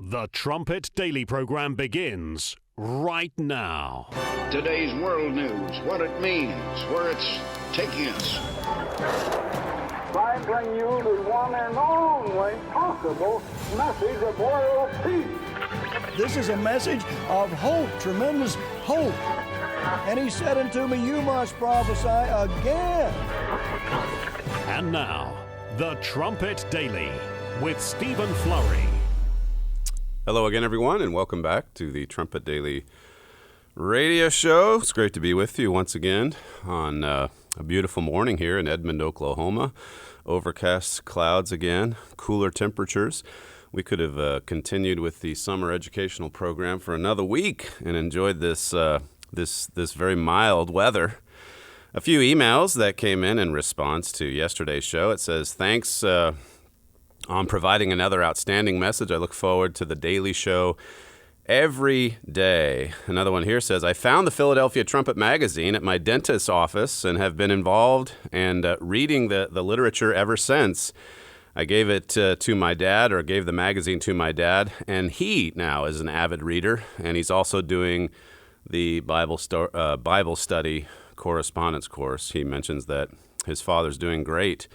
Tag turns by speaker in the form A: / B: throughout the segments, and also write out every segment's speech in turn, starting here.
A: The Trumpet Daily program begins right now.
B: Today's world news, what it means, where it's taking us.
C: I bring you the one and only possible message of world peace.
D: This is a message of hope, tremendous hope. And he said unto me, you must prophesy again.
A: And now, the Trumpet Daily with Stephen Flurry.
E: Hello again, everyone, and welcome back to the Trumpet Daily radio show. It's great to be with you once again on a beautiful morning here in Edmond, Oklahoma. Overcast clouds again, cooler temperatures. We could have continued with the summer educational program for another week and enjoyed this very mild weather. A few emails that came in response to yesterday's show. It says, thanks on providing another outstanding message. I look forward to the daily show every day. Another one here says, I found the Philadelphia Trumpet magazine at my dentist's office and have been involved and reading the literature ever since. I gave it to my dad, or gave the magazine to my dad, and he now is an avid reader, and he's also doing the Bible study correspondence course. He mentions that his father's doing great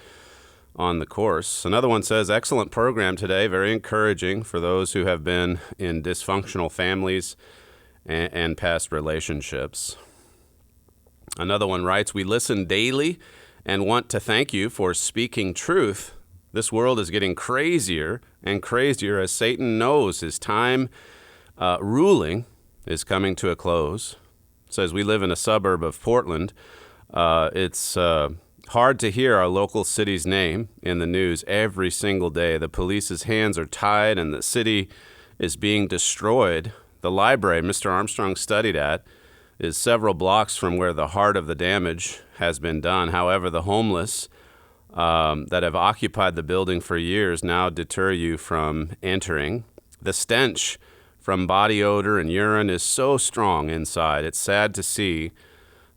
E: on the course. Another one says, excellent program today, very encouraging for those who have been in dysfunctional families and past relationships. Another one writes, we listen daily and want to thank you for speaking truth. This world is getting crazier and crazier as Satan knows his time ruling is coming to a close. It says, we live in a suburb of Portland. It's hard to hear our local city's name in the news every single day. The police's hands are tied and the city is being destroyed. The library Mr. Armstrong studied at is several blocks from where the heart of the damage has been done. However, the homeless that have occupied the building for years now deter you from entering. The stench from body odor and urine is so strong inside. It's sad to see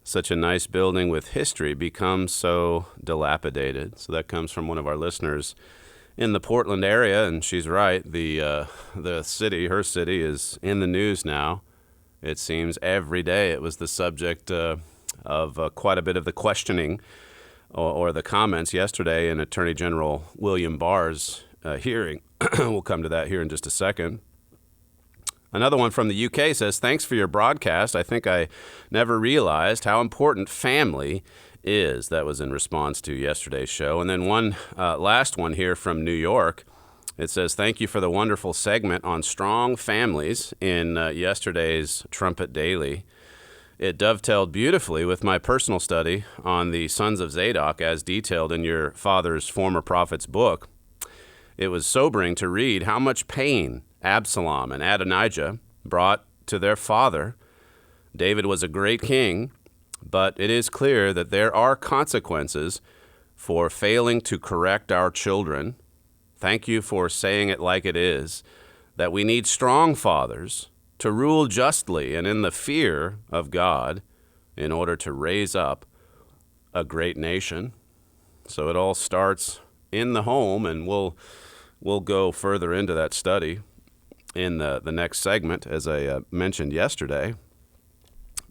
E: such a nice building with history become so dilapidated. So that comes from one of our listeners in the Portland area, and she's right. The city, her city, is in the news now. It seems every day it was the subject of quite a bit of the questioning or the comments yesterday in Attorney General William Barr's hearing. We'll come to that here in just a second. Another one from the UK says, thanks for your broadcast. I think I never realized how important family is. That was in response to yesterday's show. And then one last one here from New York. It says, thank you for the wonderful segment on strong families in yesterday's Trumpet Daily. It dovetailed beautifully with my personal study on the sons of Zadok as detailed in your father's former prophet's book. It was sobering to read how much pain Absalom and Adonijah brought to their father. David was a great king, but it is clear that there are consequences for failing to correct our children. Thank you for saying it like it is, that we need strong fathers to rule justly and in the fear of God in order to raise up a great nation. So it all starts in the home, and we'll go further into that study in the next segment, as I mentioned yesterday.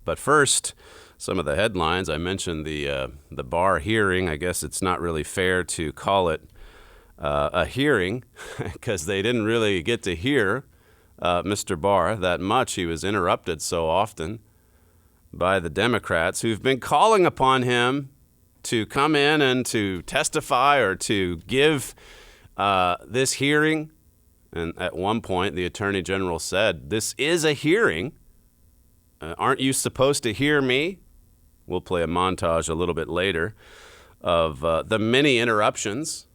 E: But first, some of the headlines. I mentioned the Barr hearing. I guess it's not really fair to call it a hearing because they didn't really get to hear Mr. Barr that much. He was interrupted so often by the Democrats who've been calling upon him to come in and to testify or to give this hearing. And at one point, the Attorney General said, this is a hearing. Aren't you supposed to hear me? We'll play a montage a little bit later of the many interruptions.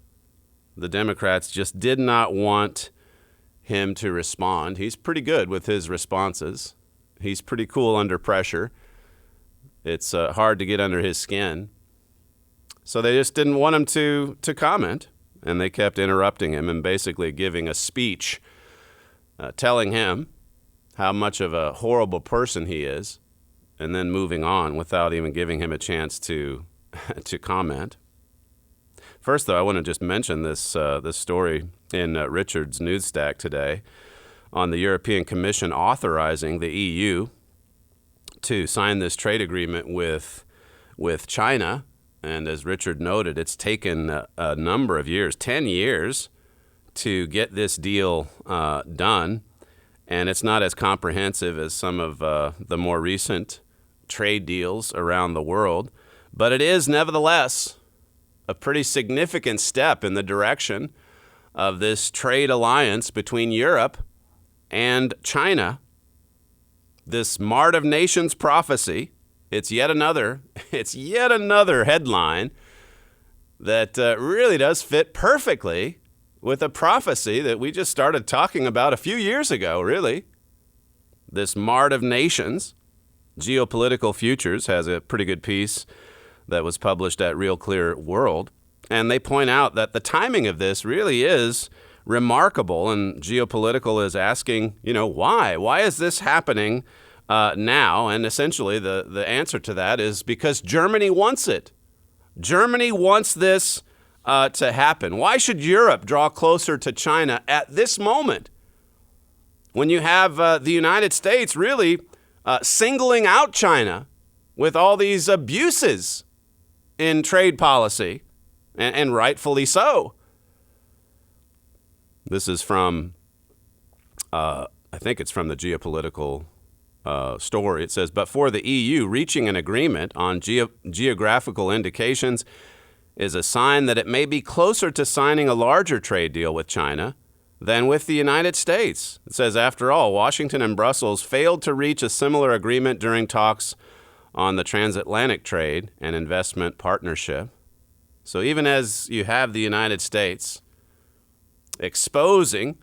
E: The Democrats just did not want him to respond. He's pretty good with his responses. He's pretty cool under pressure. It's hard to get under his skin. So they just didn't want him to comment. And they kept interrupting him and basically giving a speech telling him how much of a horrible person he is, and then moving on without even giving him a chance to comment. First, though, I want to just mention this story in Richard's News Stack today. on the European Commission authorizing the EU to sign this trade agreement with China. And as Richard noted, it's taken a number of years, 10 years, to get this deal done. And it's not as comprehensive as some of the more recent trade deals around the world. But it is nevertheless a pretty significant step in the direction of this trade alliance between Europe and China. This Mart of Nations prophecy, it's yet another headline that really does fit perfectly with a prophecy that we just started talking about a few years ago, really. This Mart of Nations, Geopolitical Futures, has a pretty good piece that was published at Real Clear World. And they point out that the timing of this really is remarkable. And Geopolitical is asking, why? Why is this happening now? And essentially the answer to that is because Germany wants it. Germany wants this to happen. Why should Europe draw closer to China at this moment when you have the United States really singling out China with all these abuses in trade policy, and rightfully so? This is from, I think it's from the Geopolitical story. It says, but for the EU, reaching an agreement on geographical indications is a sign that it may be closer to signing a larger trade deal with China than with the United States. It says, after all, Washington and Brussels failed to reach a similar agreement during talks on the transatlantic trade and investment partnership. So even as you have the United States exposing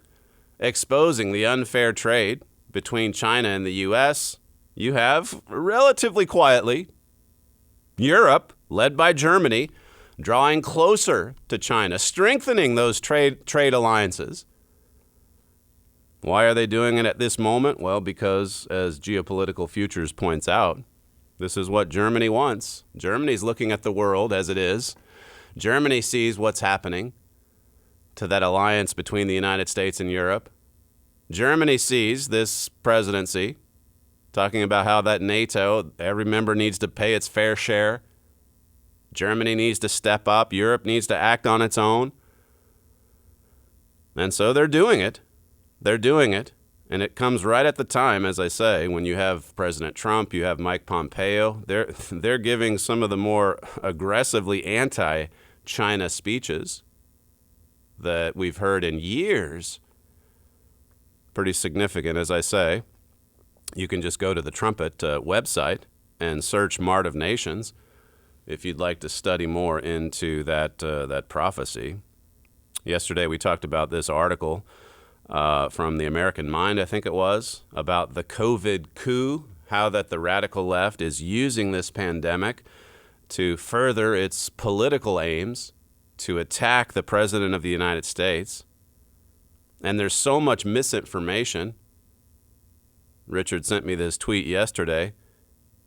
E: the unfair trade between China and the U.S., you have, relatively quietly, Europe, led by Germany, drawing closer to China, strengthening those trade alliances. Why are they doing it at this moment? Well, because, as Geopolitical Futures points out, this is what Germany wants. Germany's looking at the world as it is. Germany sees what's happening to that alliance between the United States and Europe. Germany sees this presidency talking about how that NATO, every member needs to pay its fair share. Germany needs to step up. Europe needs to act on its own. And so they're doing it. They're doing it. And it comes right at the time, as I say, when you have President Trump, you have Mike Pompeo. They're giving some of the more aggressively anti-China speeches that we've heard in years. Pretty significant, as I say. You can just go to the Trumpet website and search Mart of Nations if you'd like to study more into that prophecy. Yesterday we talked about this article from the American Mind, I think it was, about the COVID coup, how that the radical left is using this pandemic to further its political aims, to attack the President of the United States. And there's so much misinformation. Richard sent me this tweet yesterday.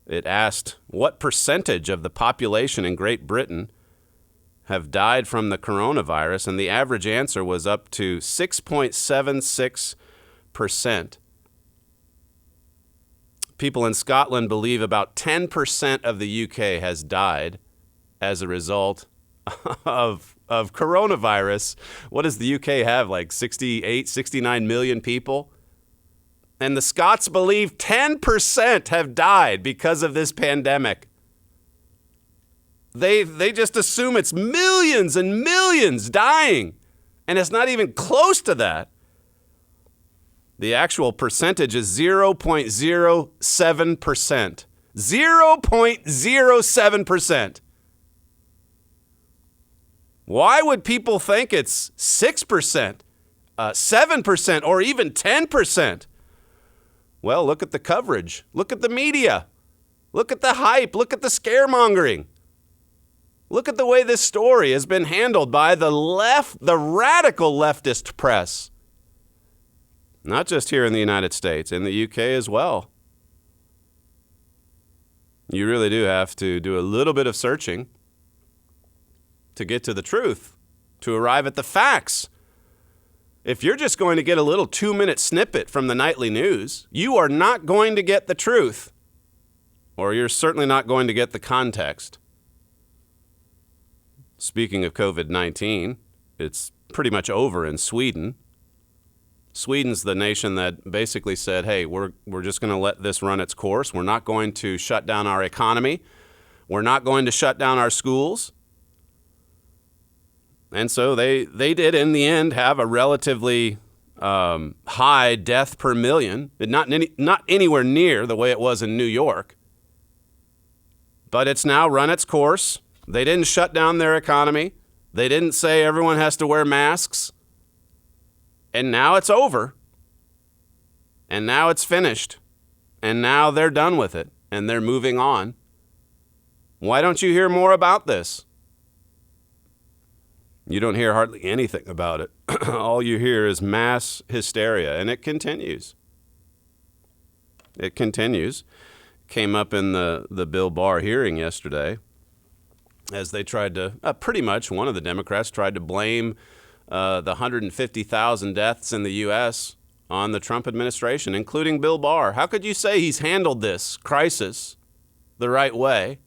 E: It asked, what percentage of the population in Great Britain have died from the coronavirus? And the average answer was up to 6.76%. People in Scotland believe about 10% of the UK has died as a result of coronavirus. What does the UK have, like 68, 69 million people? And the Scots believe 10% have died because of this pandemic. They just assume it's millions and millions dying. And it's not even close to that. The actual percentage is 0.07%. 0.07%. Why would people think it's 6%, 7%, or even 10%? Well, look at the coverage. Look at the media. Look at the hype. Look at the scaremongering. Look at the way this story has been handled by the left, the radical leftist press. Not just here in the United States, in the UK as well. You really do have to do a little bit of searching to get to the truth, to arrive at the facts. If you're just going to get a little 2-minute snippet from the nightly news, you are not going to get the truth, or you're certainly not going to get the context. Speaking of COVID-19, it's pretty much over in Sweden. Sweden's the nation that basically said, hey, we're just going to let this run its course. We're not going to shut down our economy. We're not going to shut down our schools. And so they did, in the end, have a relatively high death per million. Not anywhere near the way it was in New York. But it's now run its course. They didn't shut down their economy. They didn't say everyone has to wear masks. And now it's over. And now it's finished. And now they're done with it. And they're moving on. Why don't you hear more about this? You don't hear hardly anything about it. All you hear is mass hysteria. And it continues. It continues. Came up in the Bill Barr hearing yesterday, as they tried to, pretty much one of the Democrats tried to blame the 150,000 deaths in the U.S. on the Trump administration, including Bill Barr. How could you say he's handled this crisis the right way?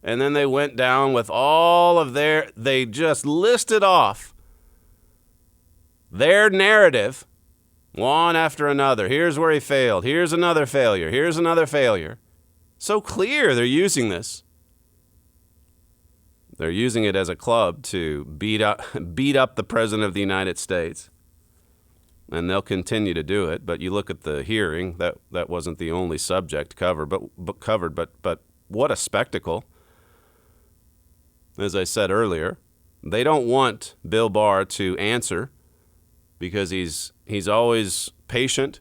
E: And then they went down with all of they just listed off their narrative, one after another. Here's where he failed. Here's another failure. Here's another failure. So clear they're using this. They're using it as a club to beat up the President of the United States. And they'll continue to do it. But you look at the hearing, that wasn't the only subject covered, but what a spectacle. As I said earlier, they don't want Bill Barr to answer because he's always patient.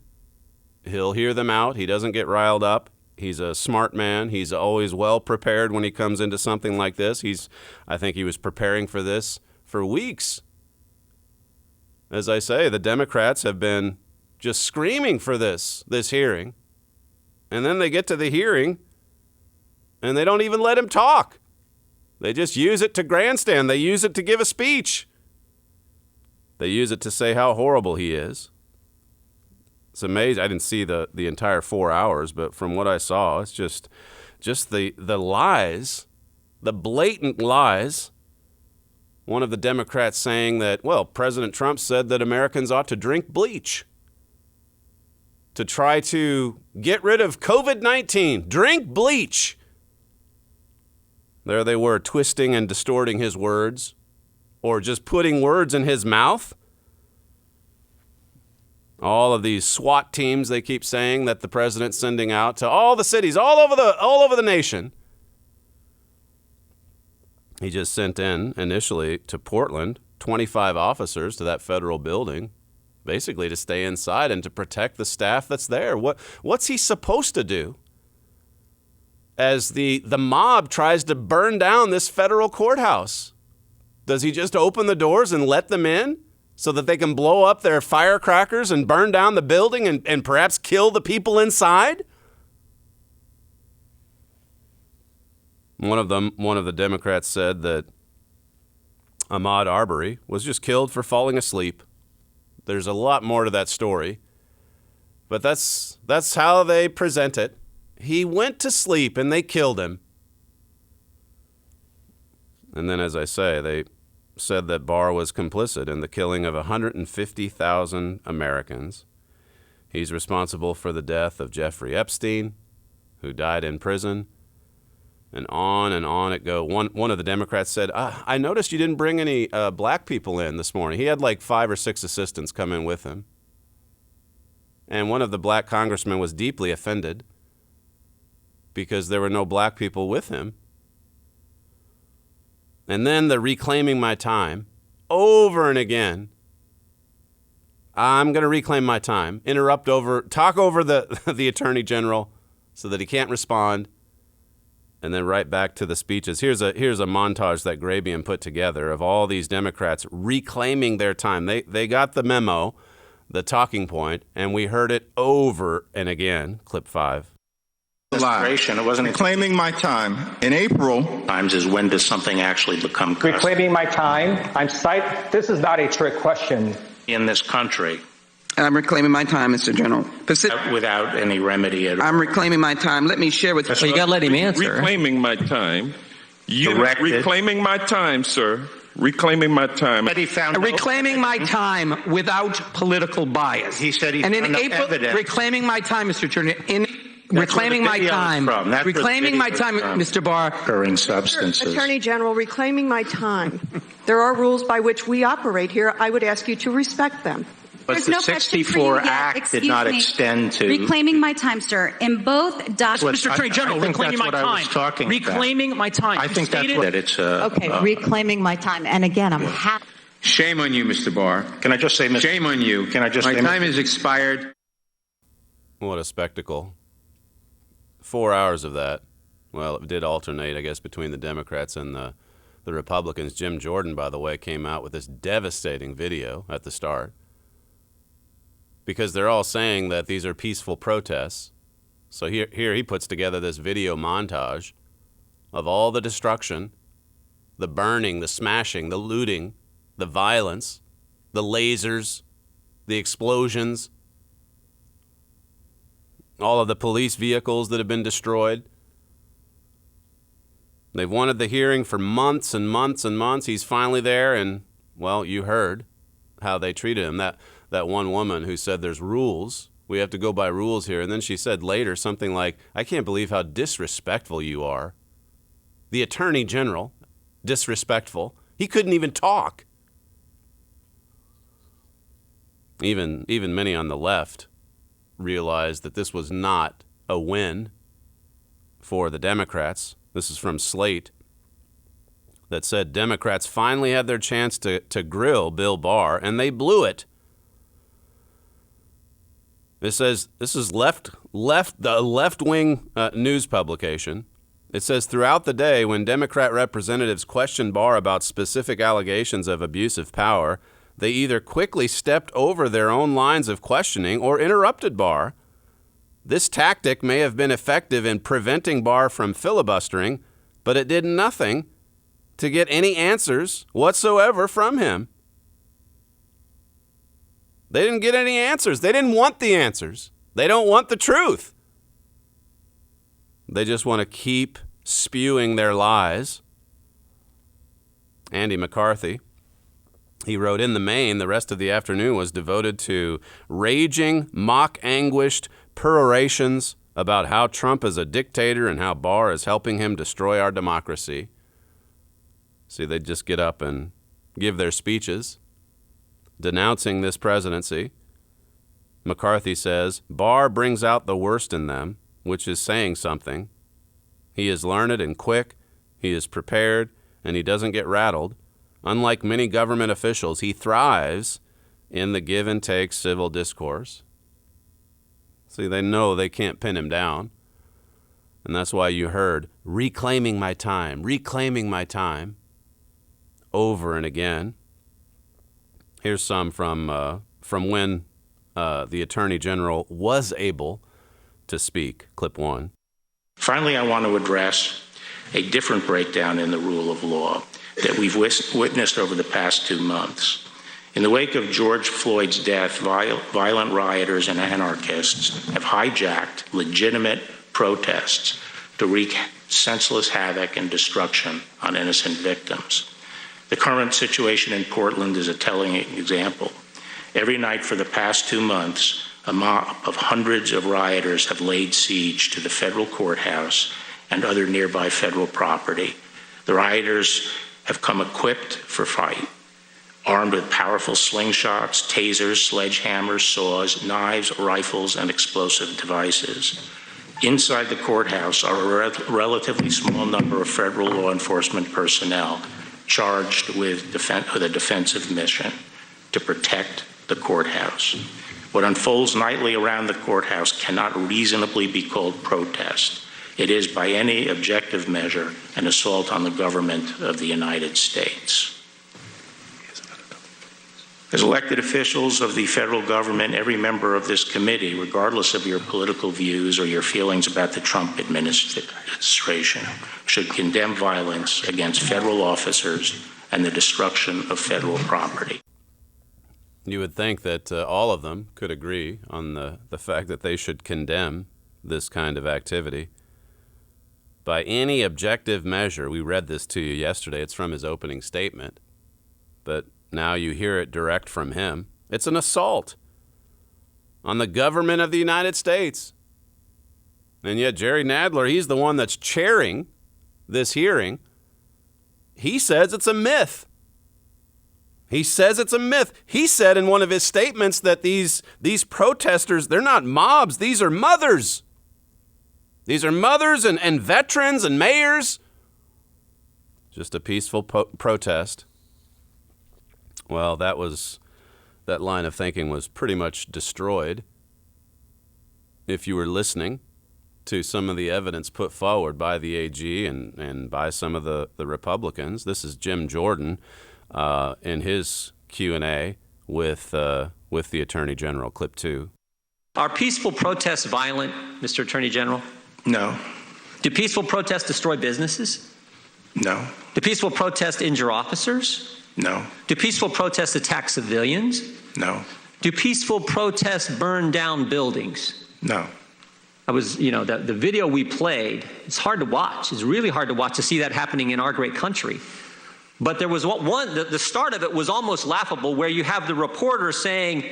E: He'll hear them out. He doesn't get riled up. He's a smart man. He's always well prepared when he comes into something like this. I think he was preparing for this for weeks. As I say, the Democrats have been just screaming for this hearing. And then they get to the hearing and they don't even let him talk. They just use it to grandstand. They use it to give a speech. They use it to say how horrible he is. It's amazing. I didn't see the entire 4 hours, but from what I saw, it's just the lies, the blatant lies. One of the Democrats saying that, well, President Trump said that Americans ought to drink bleach to try to get rid of COVID-19. Drink bleach. There they were, twisting and distorting his words, or just putting words in his mouth. All of these SWAT teams they keep saying that the president's sending out to all the cities, all over the nation. He just sent in initially to Portland 25 officers to that federal building, basically to stay inside and to protect the staff that's there. What's he supposed to do as the mob tries to burn down this federal courthouse? Does he just open the doors and let them in so that they can blow up their firecrackers and burn down the building and perhaps kill the people inside? One of the Democrats said that Ahmaud Arbery was just killed for falling asleep. There's a lot more to that story, but that's how they present it. He went to sleep and they killed him. And then, as I say, they said that Barr was complicit in the killing of 150,000 Americans. He's responsible for the death of Jeffrey Epstein, who died in prison. And on it goes. One of the Democrats said, I noticed you didn't bring any black people in this morning. He had like 5 or 6 assistants come in with him. And one of the black congressmen was deeply offended because there were no black people with him. And then the reclaiming my time over and again. I'm going to reclaim my time, talk over the Attorney General so that he can't respond. And then right back to the speeches. Here's a montage that Grabian put together of all these Democrats reclaiming their time. They got the memo, the talking point, and we heard it over and again. Clip 5.
F: It wasn't reclaiming my time. In April,
G: times is when does something actually become
H: reclaiming my time? This is not a trick question.
F: in this country.
G: I'm reclaiming my time, Mr. General.
F: Without any remedy at all.
G: I'm reclaiming my time. Let me share with you.
H: Well, you got to let him answer.
I: Reclaiming my time. Reclaiming my time, sir. Reclaiming my time.
F: But he found
H: reclaiming my time without political bias.
F: He said he
H: and in
F: found
H: April,
F: evidence.
H: Reclaiming my time, Mr. Attorney. Reclaiming my time. Reclaiming my time, Mr. Barr.
F: Occurring substances.
J: Attorney General, reclaiming my time. There are rules by which we operate here. I would ask you to respect them.
F: But
K: There's
F: the
K: no
F: 64 Act did not extend to
K: reclaiming my time, sir. In both documents,
H: Mr. Attorney General, reclaiming my time. Reclaiming my time.
F: I think that's what it's.
J: Reclaiming my time. And again, I'm happy.
L: Shame on you, Mr. Barr.
F: Can I just say,
L: shame on you?
F: Can I just
L: my
F: say,
L: time is expired.
E: What a spectacle. 4 hours of that. Well, it did alternate, I guess, between the Democrats and the Republicans. Jim Jordan, by the way, came out with this devastating video at the start, because they're all saying that these are peaceful protests. So here he puts together this video montage of all the destruction, the burning, the smashing, the looting, the violence, the lasers, the explosions, all of the police vehicles that have been destroyed. They've wanted the hearing for months and months and months. He's finally there, and, well, you heard how they treated him. That one woman who said there's rules. We have to go by rules here. And then she said later something like, I can't believe how disrespectful you are. The Attorney General, disrespectful. He couldn't even talk. Even many on the left realized that this was not a win for the Democrats. This is from Slate, that said Democrats finally had their chance to grill Bill Barr, and they blew it. It says, this is the left-wing news publication. It says, throughout the day, when Democrat representatives questioned Barr about specific allegations of abuse of power, they either quickly stepped over their own lines of questioning or interrupted Barr. This tactic may have been effective in preventing Barr from filibustering, but it did nothing to get any answers whatsoever from him. They didn't get any answers. They didn't want the answers. They don't want the truth. They just want to keep spewing their lies. Andy McCarthy, he wrote, in the main, the rest of the afternoon was devoted to raging, mock-anguished perorations about how Trump is a dictator and how Barr is helping him destroy our democracy. See, they just get up and give their speeches denouncing this presidency. McCarthy says, Barr brings out the worst in them, which is saying something. He is learned and quick, he is prepared, and he doesn't get rattled. Unlike many government officials, he thrives in the give and take civil discourse. See, they know they can't pin him down. And that's why you heard, reclaiming my time, over and again. Here's some from when the Attorney General was able to speak. Clip 1.
F: Finally, I want to address a different breakdown in the rule of law that we've witnessed over the past 2 months. In the wake of George Floyd's death, violent rioters and anarchists have hijacked legitimate protests to wreak senseless havoc and destruction on innocent victims. The current situation in Portland is a telling example. Every night for the past 2 months, a mob of hundreds of rioters have laid siege to the federal courthouse and other nearby federal property. The rioters have come equipped for fight, armed with powerful slingshots, tasers, sledgehammers, saws, knives, rifles, and explosive devices. Inside the courthouse are a relatively small number of federal law enforcement personnel charged with a defensive mission to protect the courthouse. What unfolds nightly around the courthouse cannot reasonably be called protest. It is, by any objective measure, an assault on the government of the United States. As elected officials of the federal government, every member of this committee, regardless of your political views or your feelings about the Trump administration, should condemn violence against federal officers and the destruction of federal property.
E: You would think that all of them could agree on the fact that they should condemn this kind of activity. By any objective measure, we read this to you yesterday. It's from his opening statement, but now you hear it direct from him. It's an assault on the government of the United States. And yet Jerry Nadler, he's the one that's chairing this hearing. He says it's a myth. He says it's a myth. He said in one of his statements that these protesters, they're not mobs. These are mothers. These are mothers and veterans and mayors. Just a peaceful protest. Well, that line of thinking was pretty much destroyed if you were listening to some of the evidence put forward by the AG and by some of the Republicans. This is Jim Jordan in his Q&A with the Attorney General, clip 2.
M: Are peaceful protests violent, Mr. Attorney General?
F: No.
M: Do peaceful protests destroy businesses?
F: No.
M: Do peaceful protests injure officers?
F: No.
M: Do peaceful protests attack civilians?
F: No.
M: Do peaceful protests burn down buildings?
F: No.
M: The video we played, it's hard to watch. It's really hard to watch to see that happening in our great country. But there was the start of it was almost laughable, where you have the reporter saying,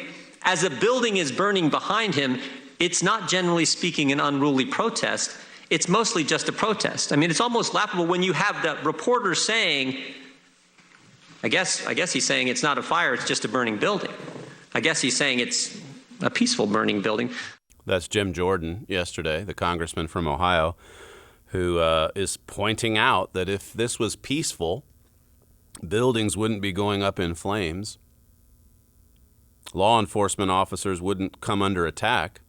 M: as a building is burning behind him, it's not generally speaking an unruly protest. It's mostly just a protest. I mean, it's almost laughable when you have the reporter saying, I guess he's saying it's not a fire, it's just a burning building. I guess he's saying it's a peaceful burning building.
E: That's Jim Jordan yesterday, the congressman from Ohio, who is pointing out that if this was peaceful, buildings wouldn't be going up in flames. Law enforcement officers wouldn't come under attack.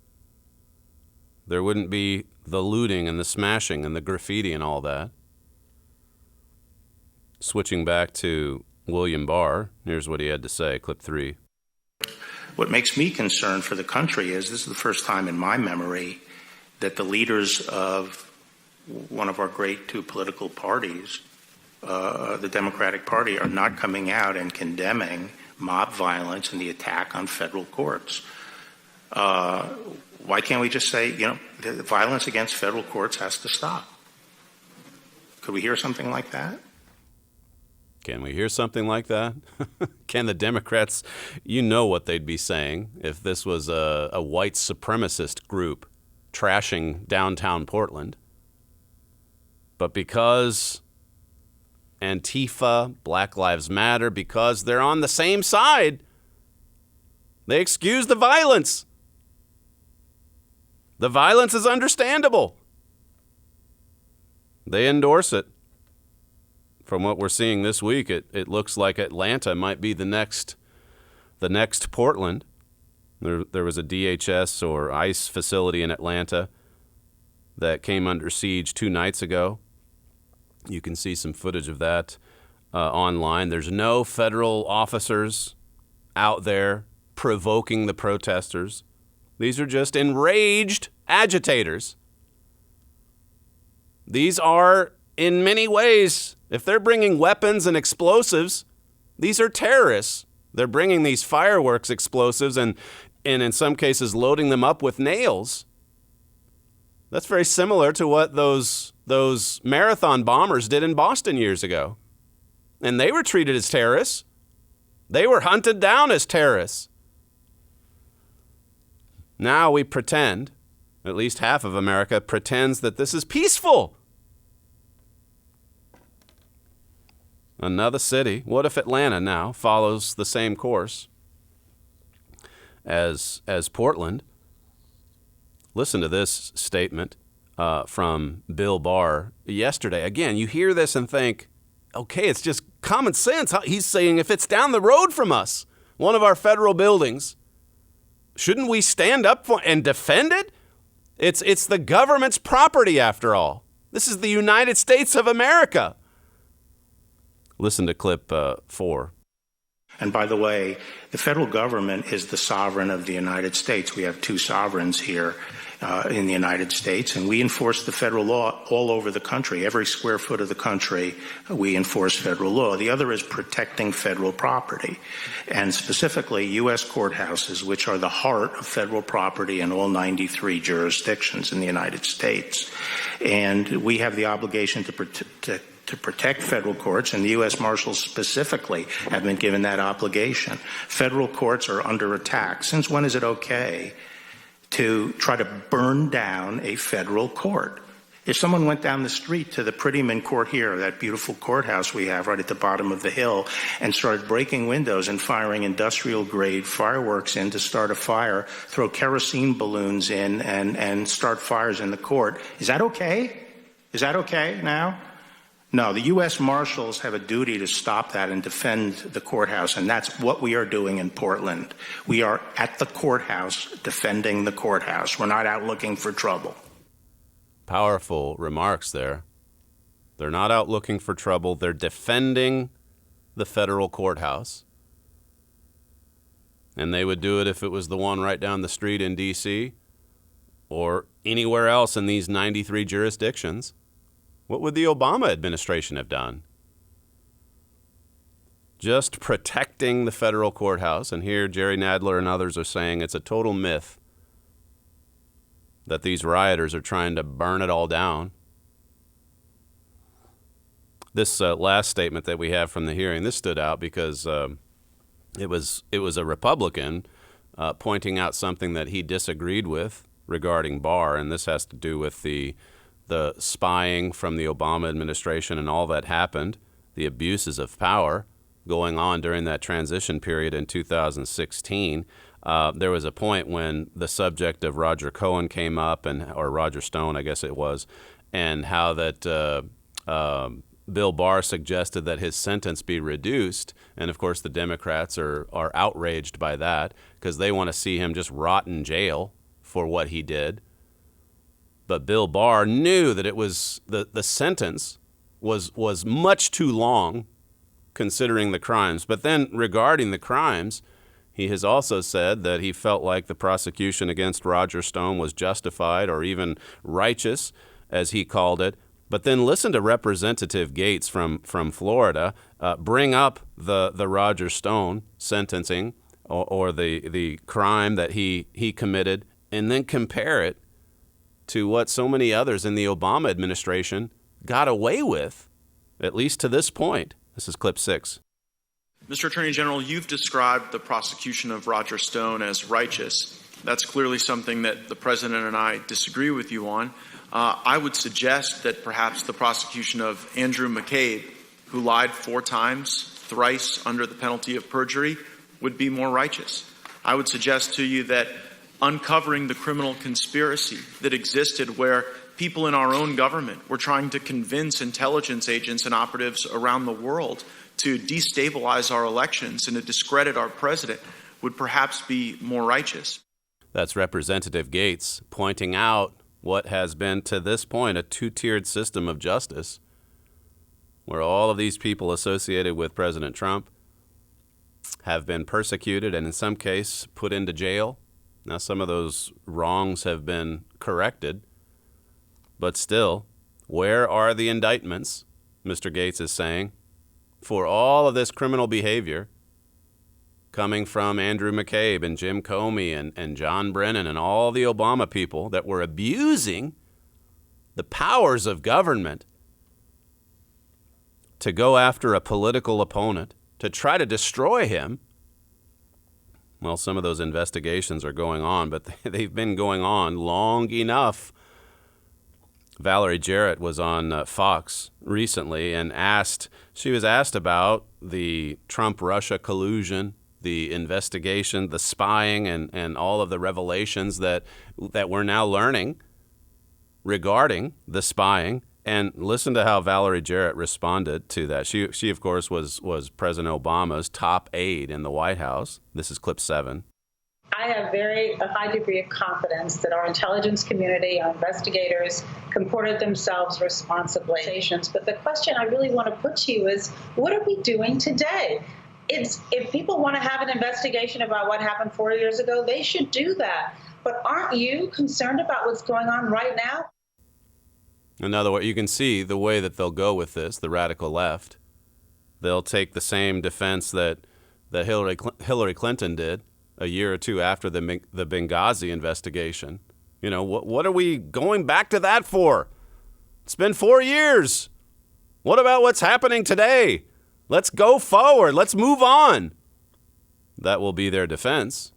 E: There wouldn't be the looting and the smashing and the graffiti and all that. Switching back to William Barr, here's what he had to say, clip 3.
F: What makes me concerned for the country is this is the first time in my memory that the leaders of one of our great two political parties, the Democratic Party, are not coming out and condemning mob violence and the attack on federal courts. Why can't we just say, the violence against federal courts has to stop? Could we hear something like that?
E: Can we hear something like that? Can the Democrats, what they'd be saying if this was a white supremacist group trashing downtown Portland. But because Antifa, Black Lives Matter, because they're on the same side, they excuse the violence. The violence is understandable. They endorse it. From what we're seeing this week, it looks like Atlanta might be the next Portland. There was a DHS or ICE facility in Atlanta that came under siege 2 nights ago. You can see some footage of that online. There's no federal officers out there provoking the protesters. These are just enraged agitators. These are, in many ways, if they're bringing weapons and explosives, these are terrorists. They're bringing these fireworks explosives and in some cases loading them up with nails. That's very similar to what those marathon bombers did in Boston years ago. And they were treated as terrorists. They were hunted down as terrorists. Now we pretend, at least half of America pretends that this is peaceful. Another city. What if Atlanta now follows the same course as Portland? Listen to this statement from Bill Barr yesterday. Again, you hear this and think, okay, it's just common sense. He's saying if it's down the road from us, one of our federal buildings, shouldn't we stand up for and defend it? It's the government's property after all. This is the United States of America. Listen to clip 4.
F: And by the way, the federal government is the sovereign of the United States. We have two sovereigns here. in the United States, and we enforce the federal law all over the country. Every square foot of the country, we enforce federal law. The other is protecting federal property, and specifically U.S. courthouses, which are the heart of federal property in all 93 jurisdictions in the United States. And we have the obligation to protect federal courts, and the U.S. Marshals specifically have been given that obligation. Federal courts are under attack. Since when is it okay to try to burn down a federal court? If someone went down the street to the Prettyman Court here, that beautiful courthouse we have right at the bottom of the hill, and started breaking windows and firing industrial-grade fireworks in to start a fire, throw kerosene balloons in and start fires in the court, is that okay? Is that okay now? No, the U.S. Marshals have a duty to stop that and defend the courthouse, and that's what we are doing in Portland. We are at the courthouse defending the courthouse. We're not out looking for trouble.
E: Powerful remarks there. They're not out looking for trouble. They're defending the federal courthouse. And they would do it if it was the one right down the street in D.C. or anywhere else in these 93 jurisdictions. What would the Obama administration have done? Just protecting the federal courthouse. And here Jerry Nadler and others are saying it's a total myth that these rioters are trying to burn it all down. This last statement that we have from the hearing, this stood out because it was a Republican pointing out something that he disagreed with regarding Barr, and this has to do with the spying from the Obama administration and all that happened, the abuses of power going on during that transition period in 2016. There was a point when the subject of Roger Cohen came up, or Roger Stone, I guess it was, and how that Bill Barr suggested that his sentence be reduced. And, of course, the Democrats are outraged by that because they want to see him just rot in jail for what he did. But Bill Barr knew that it was the sentence was much too long considering the crimes. But then regarding the crimes, he has also said that he felt like the prosecution against Roger Stone was justified or even righteous, as he called it. But then listen to Representative Gates from Florida bring up the Roger Stone sentencing or the crime that he committed, and then compare it to what so many others in the Obama administration got away with, at least to this point. This is clip 6.
N: Mr. Attorney General, you've described the prosecution of Roger Stone as righteous. That's clearly something that the President and I disagree with you on. I would suggest that perhaps the prosecution of Andrew McCabe, who lied 4 times, thrice under the penalty of perjury, would be more righteous. I would suggest to you that uncovering the criminal conspiracy that existed where people in our own government were trying to convince intelligence agents and operatives around the world to destabilize our elections and to discredit our president would perhaps be more righteous.
E: That's Representative Gates pointing out what has been to this point a 2-tiered system of justice where all of these people associated with President Trump have been persecuted and in some case put into jail. Now, some of those wrongs have been corrected, but still, where are the indictments, Mr. Gates is saying, for all of this criminal behavior coming from Andrew McCabe and Jim Comey and John Brennan and all the Obama people that were abusing the powers of government to go after a political opponent, to try to destroy him? Well, some of those investigations are going on, but they've been going on long enough. Valerie Jarrett was on Fox recently and she was asked about the Trump-Russia collusion, the investigation, the spying, and all of the revelations that we're now learning regarding the spying. And listen to how Valerie Jarrett responded to that. She of course, was President Obama's top aide in the White House. This is clip 7.
O: I have a high degree of confidence that our intelligence community, our investigators, comported themselves responsibly. But the question I really want to put to you is, what are we doing today? If people want to have an investigation about what happened 4 years ago, they should do that. But aren't you concerned about what's going on right now?
E: In other words, you can see the way that they'll go with this, the radical left. They'll take the same defense that Hillary Clinton did a year or two after the Benghazi investigation. You know, what are we going back to that for? It's been 4 years. What about what's happening today? Let's go forward. Let's move on. That will be their defense.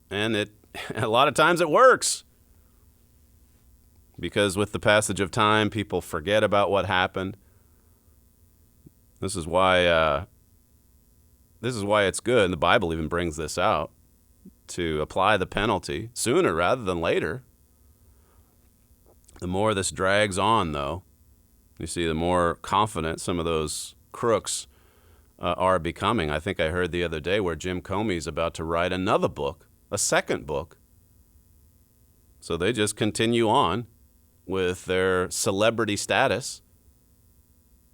E: And a lot of times it works. Because with the passage of time, people forget about what happened. This is why it's good, and the Bible even brings this out, to apply the penalty sooner rather than later. The more this drags on, though, you see, the more confident some of those crooks are becoming. I think I heard the other day where Jim Comey's about to write another book, a second book. So they just continue on with their celebrity status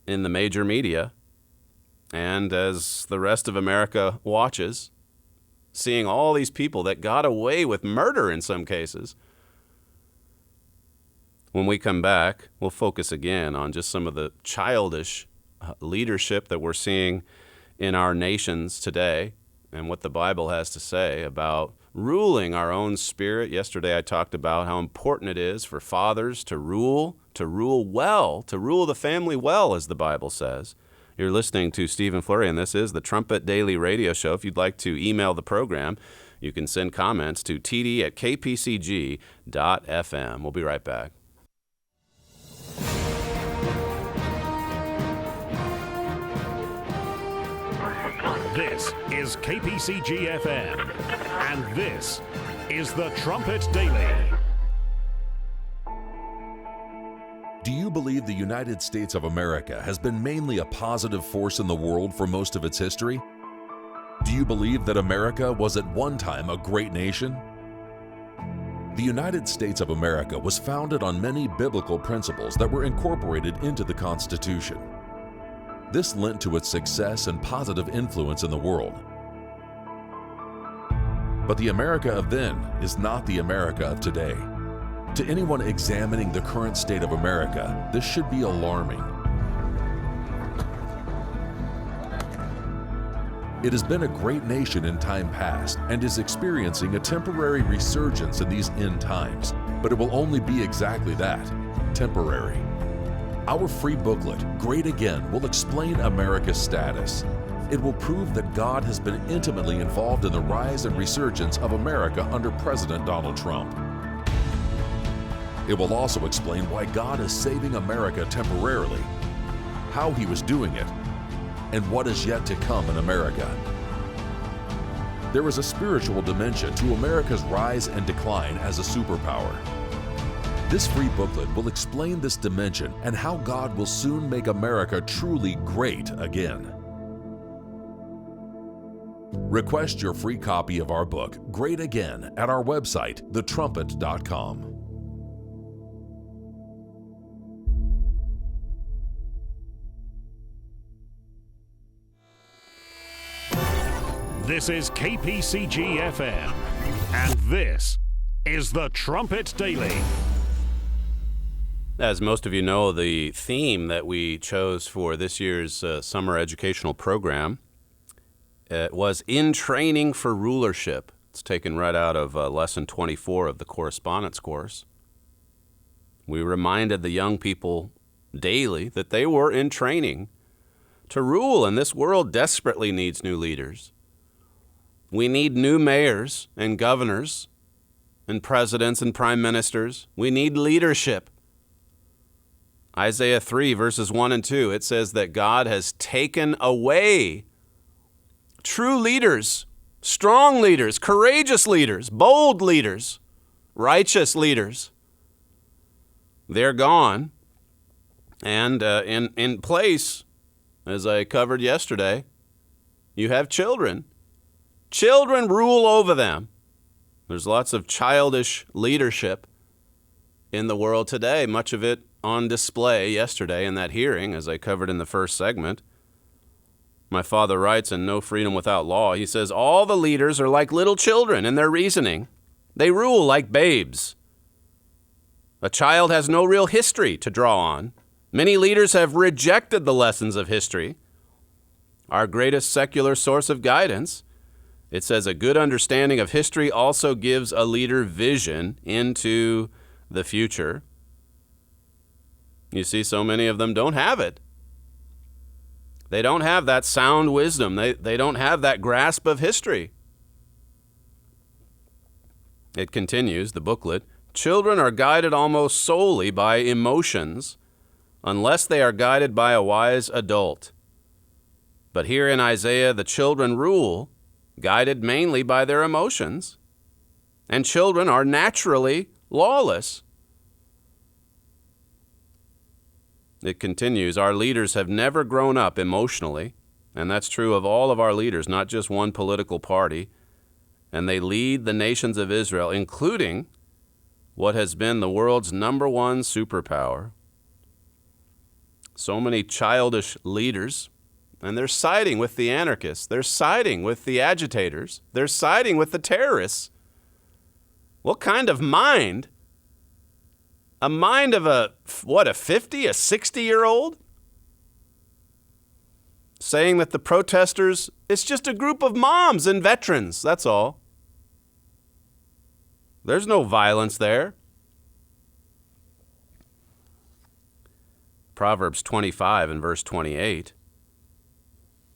E: in the major media. And as the rest of America watches, seeing all these people that got away with murder in some cases. When we come back, we'll focus again on just some of the childish leadership that we're seeing in our nations today and what the Bible has to say about ruling our own spirit. Yesterday I talked about how important it is for fathers to rule well, to rule the family well, as the Bible says. You're listening to Stephen Flurry, and this is the Trumpet Daily Radio Show. If you'd like to email the program, you can send comments to td@kpcg.fm. We'll be right back.
A: This is KPCG-FM, and this is the Trumpet Daily.
P: Do you believe the United States of America has been mainly a positive force in the world for most of its history? Do you believe that America was at one time a great nation? The United States of America was founded on many biblical principles that were incorporated into the Constitution. This lent to its success and positive influence in the world. But the America of then is not the America of today. To anyone examining the current state of America, this should be alarming. It has been a great nation in time past and is experiencing a temporary resurgence in these end times, but it will only be exactly that, temporary. Our free booklet, Great Again, will explain America's status. It will prove that God has been intimately involved in the rise and resurgence of America under President Donald Trump. It will also explain why God is saving America temporarily, how He was doing it, and what is yet to come in America. There is a spiritual dimension to America's rise and decline as a superpower. This free booklet will explain this dimension and how God will soon make America truly great again. Request your free copy of our book, Great Again, at our website, thetrumpet.com.
A: This is KPCG-FM, and this is the Trumpet Daily.
E: As most of you know, the theme that we chose for this year's summer educational program was In Training for Rulership. It's taken right out of Lesson 24 of the correspondence course. We reminded the young people daily that they were in training to rule, and this world desperately needs new leaders. We need new mayors and governors and presidents and prime ministers. We need leadership. Isaiah 3, verses 1 and 2, it says that God has taken away true leaders, strong leaders, courageous leaders, bold leaders, righteous leaders. They're gone. And in place, as I covered yesterday, you have children. Children rule over them. There's lots of childish leadership in the world today, much of it on display yesterday in that hearing, as I covered in the first segment. My father writes in No Freedom Without Law, he says, all the leaders are like little children in their reasoning. They rule like babes. A child has no real history to draw on. Many leaders have rejected the lessons of history. Our greatest secular source of guidance, it says a good understanding of history also gives a leader vision into the future. You see, so many of them don't have it. They don't have that sound wisdom. They don't have that grasp of history. It continues, the booklet, children are guided almost solely by emotions unless they are guided by a wise adult. But here in Isaiah, the children rule, guided mainly by their emotions, and children are naturally lawless. It continues, our leaders have never grown up emotionally, and that's true of all of our leaders, not just one political party, and they lead the nations of Israel, including what has been the world's #1 superpower. So many childish leaders, and they're siding with the anarchists, they're siding with the agitators, they're siding with the terrorists. What kind of mind? A mind of a 50, a 60-year-old? Saying that the protesters, it's just a group of moms and veterans, that's all. There's no violence there. Proverbs 25 and verse 28,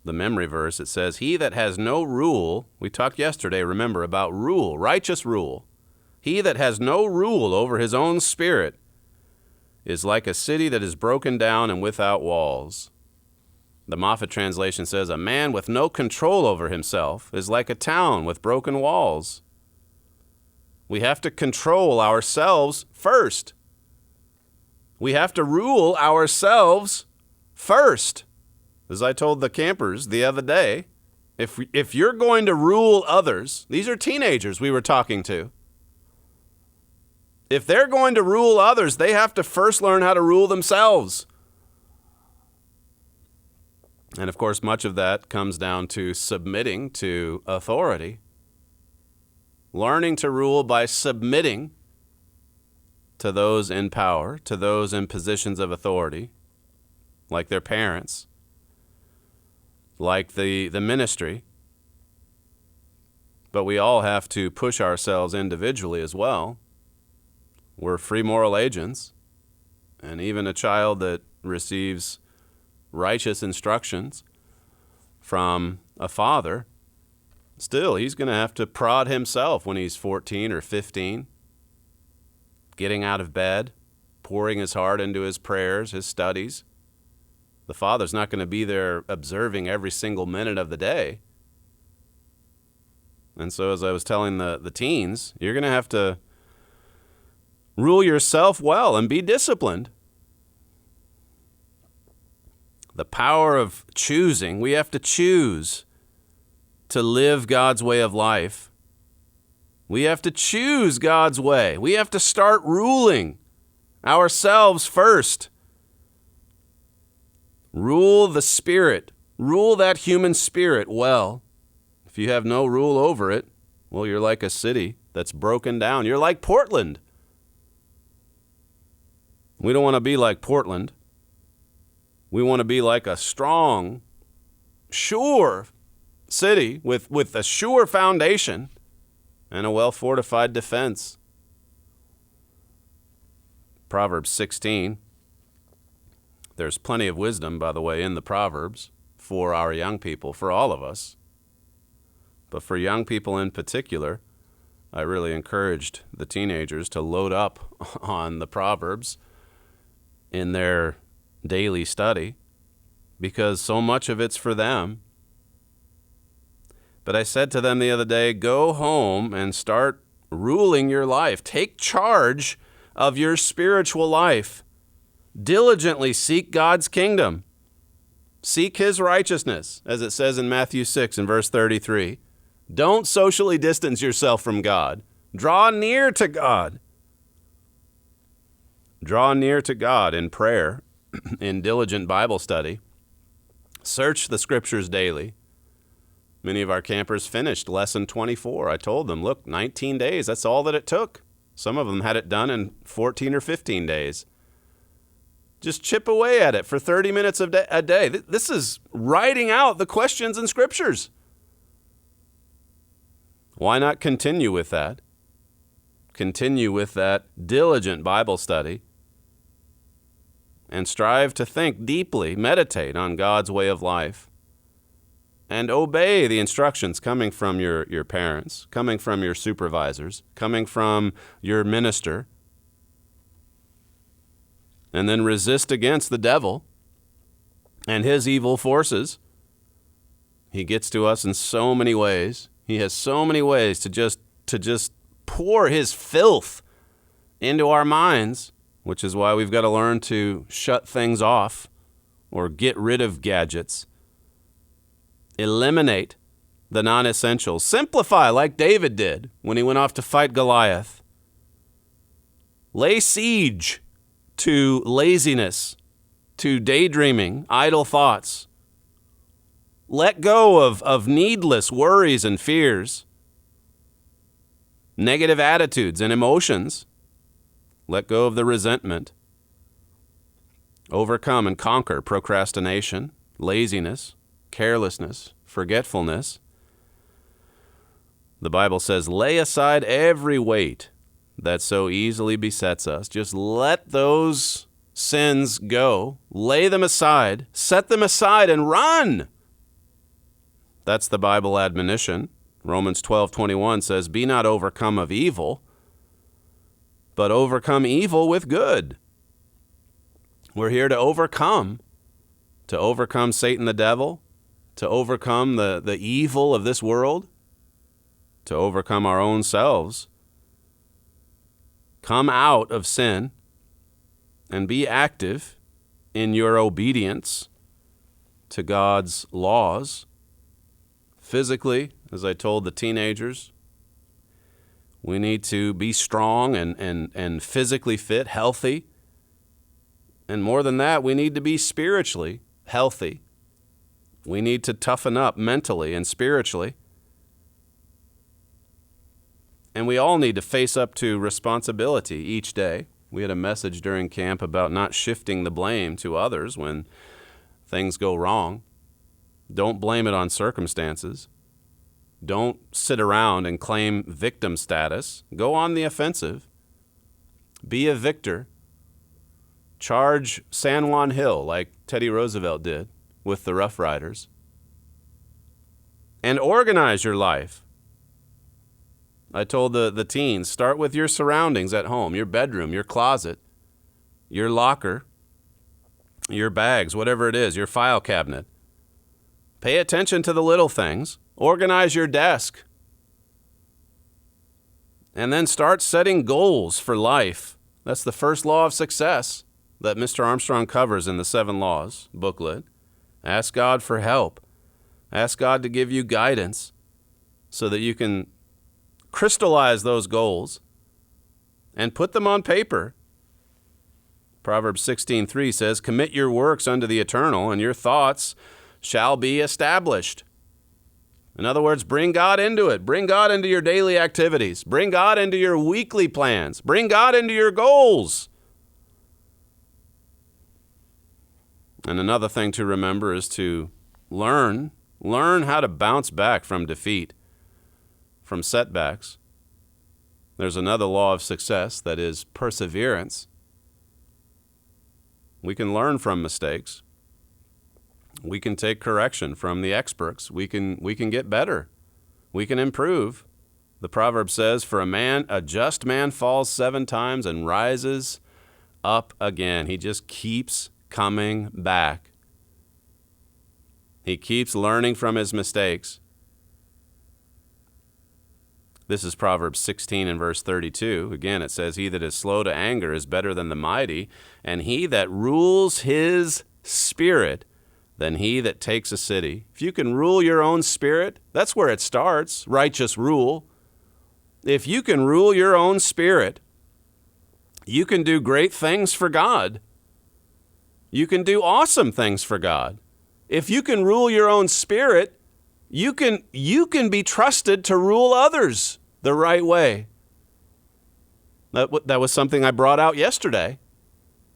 E: the memory verse, it says, he that has no rule, we talked yesterday, remember, about rule, righteous rule. He that has no rule over his own spirit is like a city that is broken down and without walls. The Moffat translation says, a man with no control over himself is like a town with broken walls. We have to control ourselves first. We have to rule ourselves first. As I told the campers the other day, if you're going to rule others, these are teenagers we were talking to. If they're going to rule others, they have to first learn how to rule themselves. And of course, much of that comes down to submitting to authority. Learning to rule by submitting to those in power, to those in positions of authority, like their parents, like the ministry. But we all have to push ourselves individually as well. We're free moral agents, and even a child that receives righteous instructions from a father, still, he's going to have to prod himself when he's 14 or 15, getting out of bed, pouring his heart into his prayers, his studies. The father's not going to be there observing every single minute of the day. And so as I was telling the teens, you're going to have to rule yourself well and be disciplined. The power of choosing, we have to choose to live God's way of life. We have to choose God's way. We have to start ruling ourselves first. Rule the spirit. Rule that human spirit well. If you have no rule over it, well, you're like a city that's broken down. You're like Portland. We don't want to be like Portland. We want to be like a strong, sure city with a sure foundation and a well-fortified defense. Proverbs 16. There's plenty of wisdom, by the way, in the Proverbs for our young people, for all of us. But for young people in particular, I really encouraged the teenagers to load up on the Proverbs in their daily study, because so much of it's for them. But I said to them the other day, go home and start ruling your life. Take charge of your spiritual life. Diligently seek God's kingdom. Seek his righteousness, as it says in Matthew 6 and verse 33. Don't socially distance yourself from God. Draw near to God. Draw near to God in prayer, in diligent Bible study. Search the scriptures daily. Many of our campers finished lesson 24. I told them, look, 19 days, that's all that it took. Some of them had it done in 14 or 15 days. Just chip away at it for 30 minutes a day. This is writing out the questions in Scriptures. Why not continue with that? Continue with that diligent Bible study and strive to think deeply, meditate on God's way of life, and obey the instructions coming from your parents, coming from your supervisors, coming from your minister, and then resist against the devil and his evil forces. He gets to us in so many ways. He has so many ways to just pour his filth into our minds, which is why we've got to learn to shut things off or get rid of gadgets. Eliminate the non-essentials. Simplify like David did when he went off to fight Goliath. Lay siege to laziness, to daydreaming, idle thoughts. Let go of needless worries and fears, negative attitudes and emotions. Let go of the resentment. Overcome and conquer procrastination, laziness, carelessness, forgetfulness. The Bible says, lay aside every weight that so easily besets us. Just let those sins go. Lay them aside. Set them aside and run. That's the Bible admonition. Romans 12:21 says, be not overcome of evil, but overcome evil with good. We're here to overcome Satan the devil, to overcome the evil of this world, to overcome our own selves. Come out of sin and be active in your obedience to God's laws. Physically, as I told the teenagers, we need to be strong and physically fit, healthy. And more than that, we need to be spiritually healthy. We need to toughen up mentally and spiritually. And we all need to face up to responsibility each day. We had a message during camp about not shifting the blame to others when things go wrong. Don't blame it on circumstances. Don't sit around and claim victim status. Go on the offensive. Be a victor. Charge San Juan Hill like Teddy Roosevelt did with the Rough Riders. And organize your life. I told the teens, start with your surroundings at home, your bedroom, your closet, your locker, your bags, whatever it is, your file cabinet. Pay attention to the little things. Organize your desk. And then start setting goals for life. That's the first law of success that Mr. Armstrong covers in the 7 Laws booklet. Ask God for help. Ask God to give you guidance so that you can crystallize those goals and put them on paper. Proverbs 16:3 says, commit your works unto the eternal, and your thoughts shall be established. In other words, bring God into it. Bring God into your daily activities. Bring God into your weekly plans. Bring God into your goals. And another thing to remember is to learn how to bounce back from defeat, from setbacks. There's another law of success, that is perseverance. We can learn from mistakes. We can take correction from the experts. We can get better. We can improve. The proverb says, for a just man falls 7 times and rises up again. He just keeps coming back. He keeps learning from his mistakes. This is Proverbs 16 and verse 32. Again, it says, he that is slow to anger is better than the mighty, and he that rules his spirit than he that takes a city. If you can rule your own spirit, that's where it starts, righteous rule. If you can rule your own spirit, you can do great things for God. You can do awesome things for God. If you can rule your own spirit, You can be trusted to rule others the right way. That was something I brought out yesterday.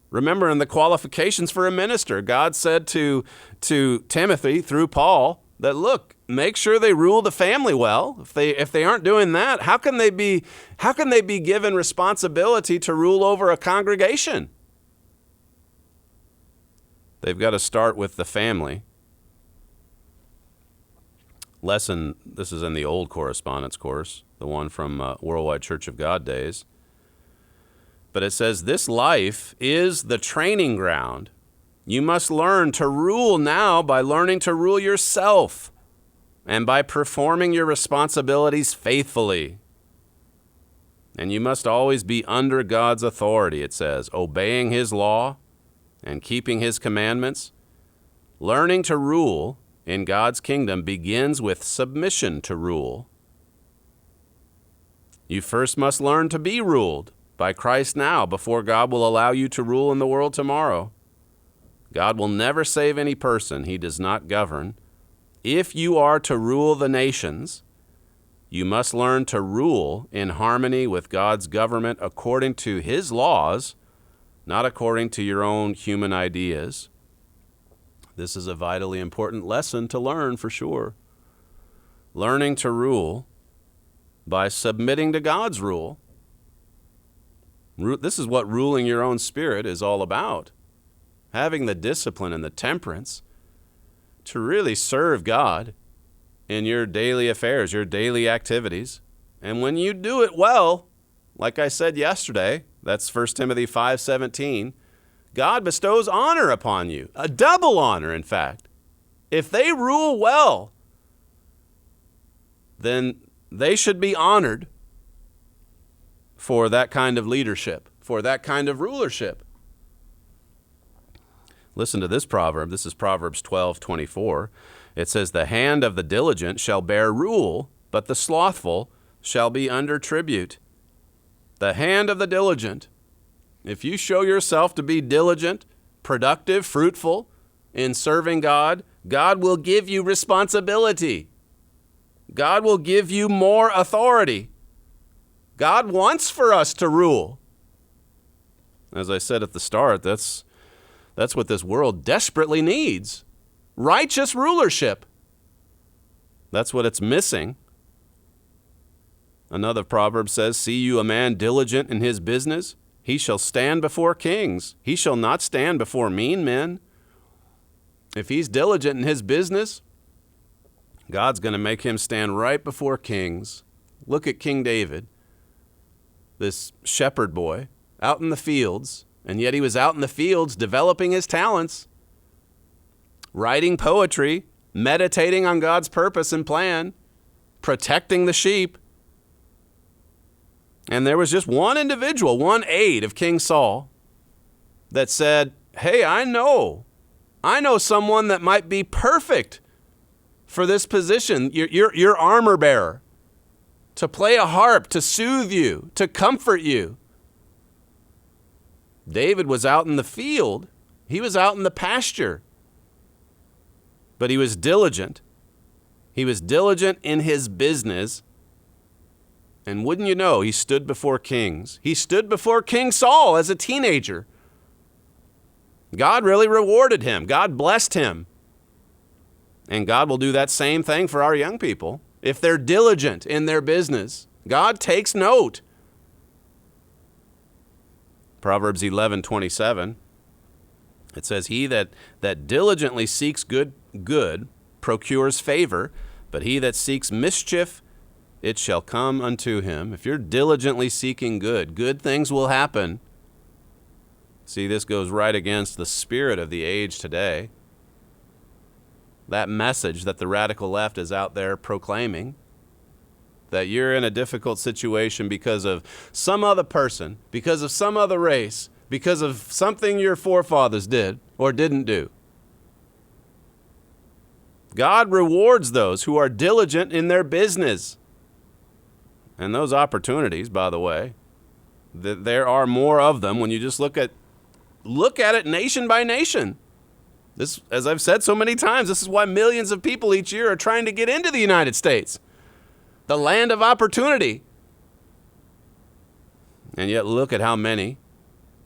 E: Remember, in the qualifications for a minister, God said to Timothy through Paul that, look, make sure they rule the family well. If they aren't doing that, how can they be given responsibility to rule over a congregation? They've got to start with the family. Lesson, this is in the old correspondence course, the one from Worldwide Church of God days. But it says, this life is the training ground. You must learn to rule now by learning to rule yourself and by performing your responsibilities faithfully. And you must always be under God's authority, it says, obeying his law and keeping his commandments. Learning to rule in God's kingdom begins with submission to rule. You first must learn to be ruled by Christ now before God will allow you to rule in the world tomorrow. God will never save any person he does not govern. If you are to rule the nations, you must learn to rule in harmony with God's government according to his laws, not according to your own human ideas. This is a vitally important lesson to learn for sure. Learning to rule by submitting to God's rule. This is what ruling your own spirit is all about. Having the discipline and the temperance to really serve God in your daily affairs, your daily activities. And when you do it well, like I said yesterday, that's 1 Timothy 5:17, God bestows honor upon you, a double honor, in fact. If they rule well, then they should be honored for that kind of leadership, for that kind of rulership. Listen to this proverb. This is Proverbs 12:24. It says, the hand of the diligent shall bear rule, but the slothful shall be under tribute. The hand of the diligent. If you show yourself to be diligent, productive, fruitful in serving God, God will give you responsibility. God will give you more authority. God wants for us to rule. As I said at the start, that's what this world desperately needs. Righteous rulership. That's what it's missing. Another proverb says, see you a man diligent in his business? He shall stand before kings. He shall not stand before mean men. If he's diligent in his business, God's going to make him stand right before kings. Look at King David, this shepherd boy, out in the fields, and yet he was out in the fields developing his talents, writing poetry, meditating on God's purpose and plan, protecting the sheep. And there was just one individual, one aide of King Saul that said, hey, I know someone that might be perfect for this position, your armor bearer, to play a harp, to soothe you, to comfort you. David was out in the field. He was out in the pasture. But he was diligent. He was diligent in his business. And wouldn't you know, he stood before kings. He stood before King Saul as a teenager. God really rewarded him. God blessed him. And God will do that same thing for our young people. If they're diligent in their business, God takes note. Proverbs 11:27, it says, he that diligently seeks good procures favor, but he that seeks mischief, it shall come unto him. If you're diligently seeking good things will happen. See, this goes right against the spirit of the age today. That message that the radical left is out there proclaiming, that you're in a difficult situation because of some other person, because of some other race, because of something your forefathers did or didn't do. God rewards those who are diligent in their business. And those opportunities, by the way, there are more of them when you just look at it nation by nation. This, as I've said so many times, this is why millions of people each year are trying to get into the United States, the land of opportunity. And yet look at how many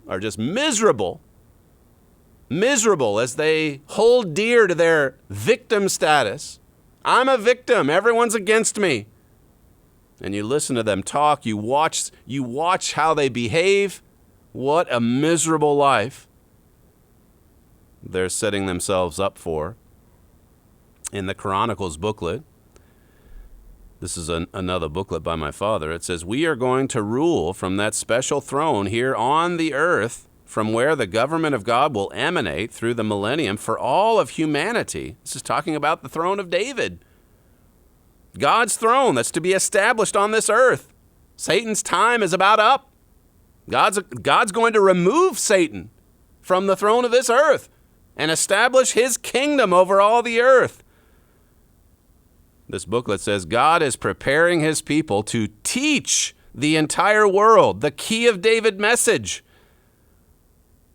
E: are just miserable as they hold dear to their victim status. I'm a victim. Everyone's against me. And you listen to them talk. You watch how they behave. What a miserable life they're setting themselves up for. In the Chronicles booklet, this is another booklet by my father, it says, we are going to rule from that special throne here on the earth, from where the government of God will emanate through the millennium for all of humanity. This is talking about the throne of David. God's throne that's to be established on this earth. Satan's time is about up. God's going to remove Satan from the throne of this earth and establish his kingdom over all the earth. This booklet says God is preparing his people to teach the entire world the key of David message.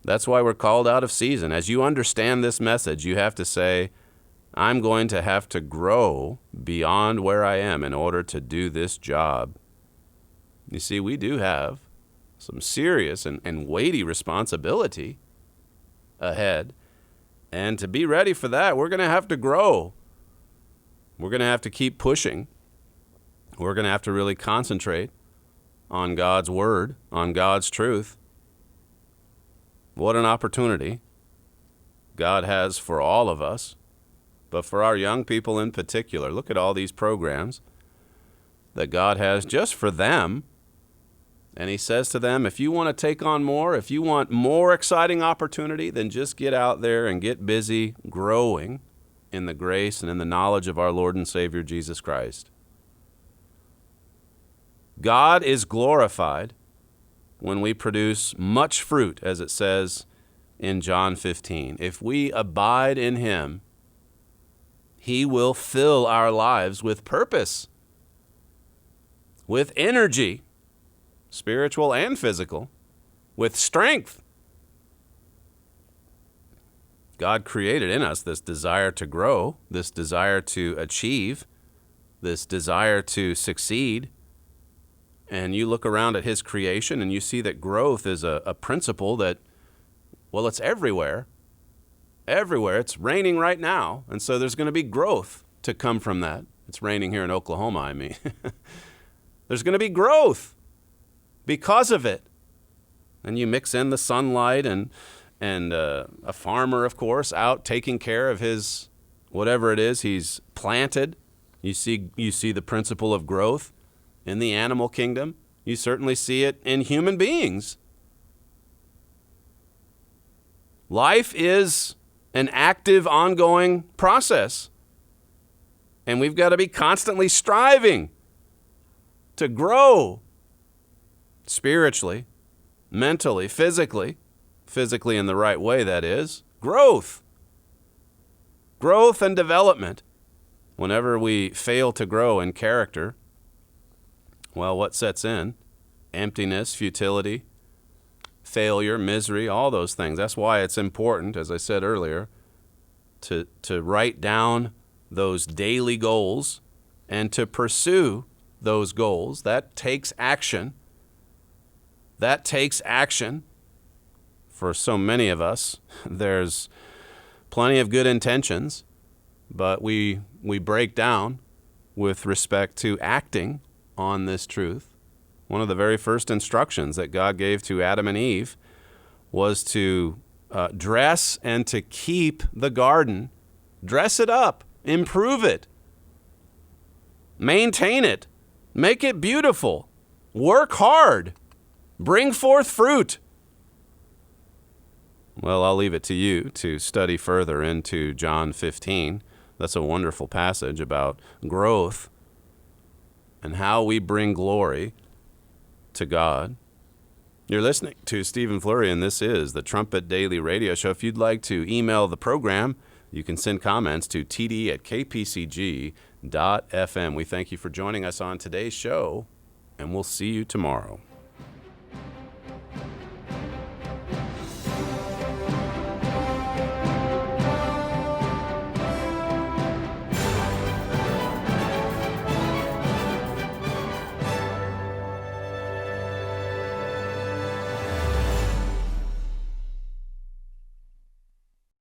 E: That's why we're called out of season. As you understand this message, you have to say, I'm going to have to grow beyond where I am in order to do this job. You see, we do have some serious and weighty responsibility ahead. And to be ready for that, we're going to have to grow. We're going to have to keep pushing. We're going to have to really concentrate on God's word, on God's truth. What an opportunity God has for all of us, but for our young people in particular. Look at all these programs that God has just for them. And he says to them, if you want to take on more, if you want more exciting opportunity, then just get out there and get busy growing in the grace and in the knowledge of our Lord and Savior Jesus Christ. God is glorified when we produce much fruit, as it says in John 15. If we abide in him, he will fill our lives with purpose, with energy, spiritual and physical, with strength. God created in us this desire to grow, this desire to achieve, this desire to succeed. And you look around at his creation and you see that growth is a principle that, well, it's everywhere. Everywhere. It's raining right now. And so there's going to be growth to come from that. It's raining here in Oklahoma, I mean. There's going to be growth because of it. And you mix in the sunlight and a farmer, of course, out taking care of his, whatever it is he's planted. You see the principle of growth in the animal kingdom. You certainly see it in human beings. Life is an active, ongoing process. And we've got to be constantly striving to grow spiritually, mentally, physically in the right way, that is. Growth and development. Whenever we fail to grow in character, well, what sets in? Emptiness, futility, failure, misery, all those things. That's why it's important, as I said earlier, to write down those daily goals and to pursue those goals. That takes action. That takes action. For so many of us, there's plenty of good intentions, but we break down with respect to acting on this truth. One of the very first instructions that God gave to Adam and Eve was to dress and to keep the garden. Dress it up, improve it, maintain it, make it beautiful, work hard, bring forth fruit. Well, I'll leave it to you to study further into John 15. That's a wonderful passage about growth and how we bring glory to God. You're listening to Stephen Flurry, and this is the Trumpet Daily Radio Show. If you'd like to email the program, you can send comments to td@kpcg.fm. We thank you for joining us on today's show, and we'll see you tomorrow.